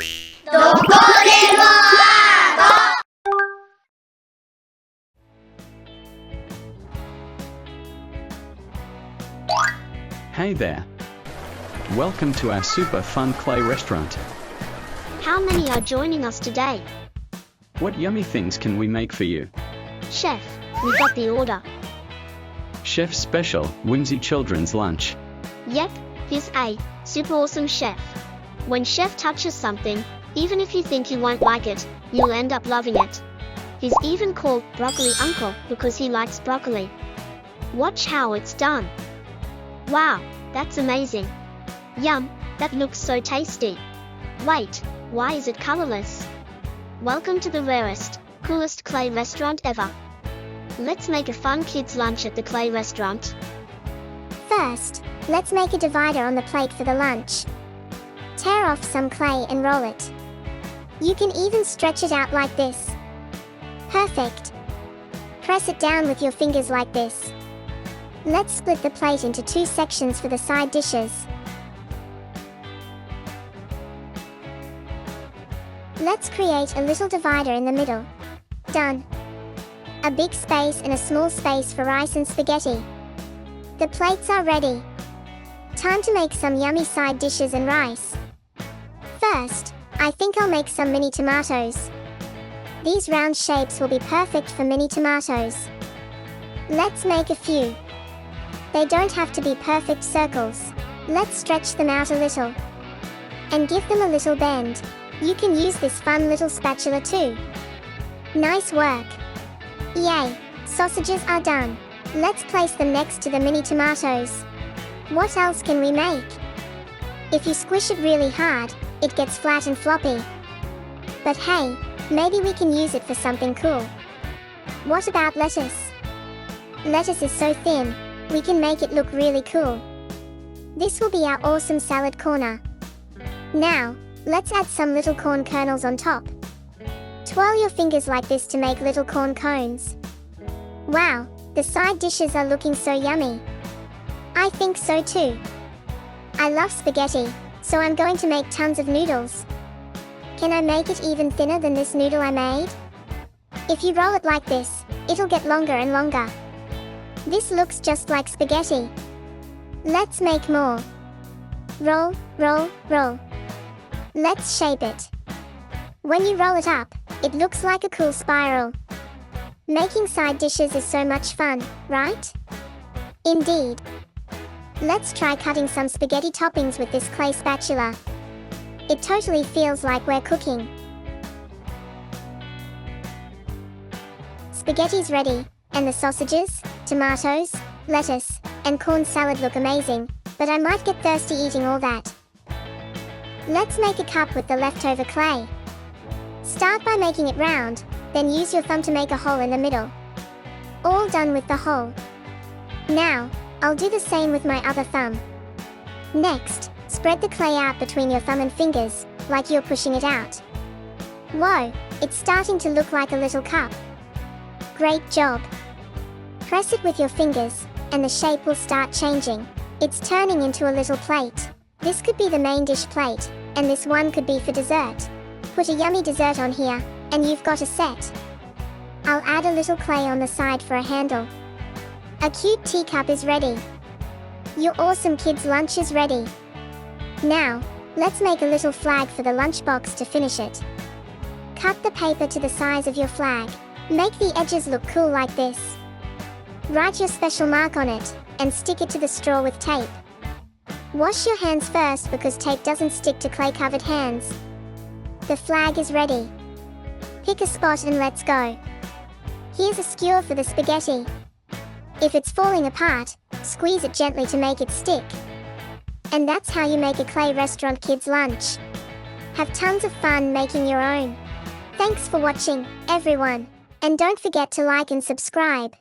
Hey there! Welcome to our super fun clay restaurant. How many are joining us today? What yummy things can we make for you? Chef, we got the order. Chef Special, whimsy children's lunch. Yep, he's a super awesome chef. When Chef touches something, even if you think you won't like it, you'll end up loving it. He's even called Broccoli Uncle because he likes broccoli. Watch how it's done. Wow, that's amazing. Yum, that looks so tasty. Wait, why is it colorless? Welcome to the rarest, coolest clay restaurant ever. Let's make a fun kids lunch at the clay restaurant. First, let's make a divider on the plate for the lunch. Tear off some clay and roll it. You can even stretch it out like this. Perfect. Press it down with your fingers like this. Let's split the plate into 2 sections for the side dishes. Let's create a little divider in the middle. Done. A big space and a small space for rice and spaghetti. The plates are ready. Time to make some yummy side dishes and rice. First, I think I'll make some mini tomatoes. These round shapes will be perfect for mini tomatoes. Let's make a few. They don't have to be perfect circles. Let's stretch them out a little. And give them a little bend. You can use this fun little spatula too. Nice work. Yay, sausages are done. Let's place them next to the mini tomatoes. What else can we make? If you squish it really hard, it gets flat and floppy. But hey, maybe we can use it for something cool. What about lettuce? Lettuce is so thin, we can make it look really cool. This will be our awesome salad corner. Now, let's add some little corn kernels on top. Twirl your fingers like this to make little corn cones. Wow, the side dishes are looking so yummy. I think so too. I love spaghetti, so I'm going to make tons of noodles. Can I make it even thinner than this noodle I made? If you roll it like this, it'll get longer and longer. This looks just like spaghetti. Let's make more. Roll, roll, roll. Let's shape it. When you roll it up, it looks like a cool spiral. Making side dishes is so much fun, right? Indeed. Let's try cutting some spaghetti toppings with this clay spatula. It totally feels like we're cooking. Spaghetti's ready, and the sausages, tomatoes, lettuce, and corn salad look amazing, but I might get thirsty eating all that. Let's make a cup with the leftover clay. Start by making it round, then use your thumb to make a hole in the middle. All done with the hole. Now, I'll do the same with my other thumb. Next, spread the clay out between your thumb and fingers, like you're pushing it out. Whoa, it's starting to look like a little cup. Great job. Press it with your fingers, and the shape will start changing. It's turning into a little plate. This could be the main dish plate, and this one could be for dessert. Put a yummy dessert on here, and you've got a set. I'll add a little clay on the side for a handle. A cute teacup is ready. Your awesome kids' lunch is ready. Now, let's make a little flag for the lunchbox to finish it. Cut the paper to the size of your flag. Make the edges look cool like this. Write your special mark on it, and stick it to the straw with tape. Wash your hands first because tape doesn't stick to clay-covered hands. The flag is ready. Pick a spot and let's go. Here's a skewer for the spaghetti. If it's falling apart, squeeze it gently to make it stick. And that's how you make a clay restaurant kids lunch. Have tons of fun making your own. Thanks for watching, everyone. And don't forget to like and subscribe.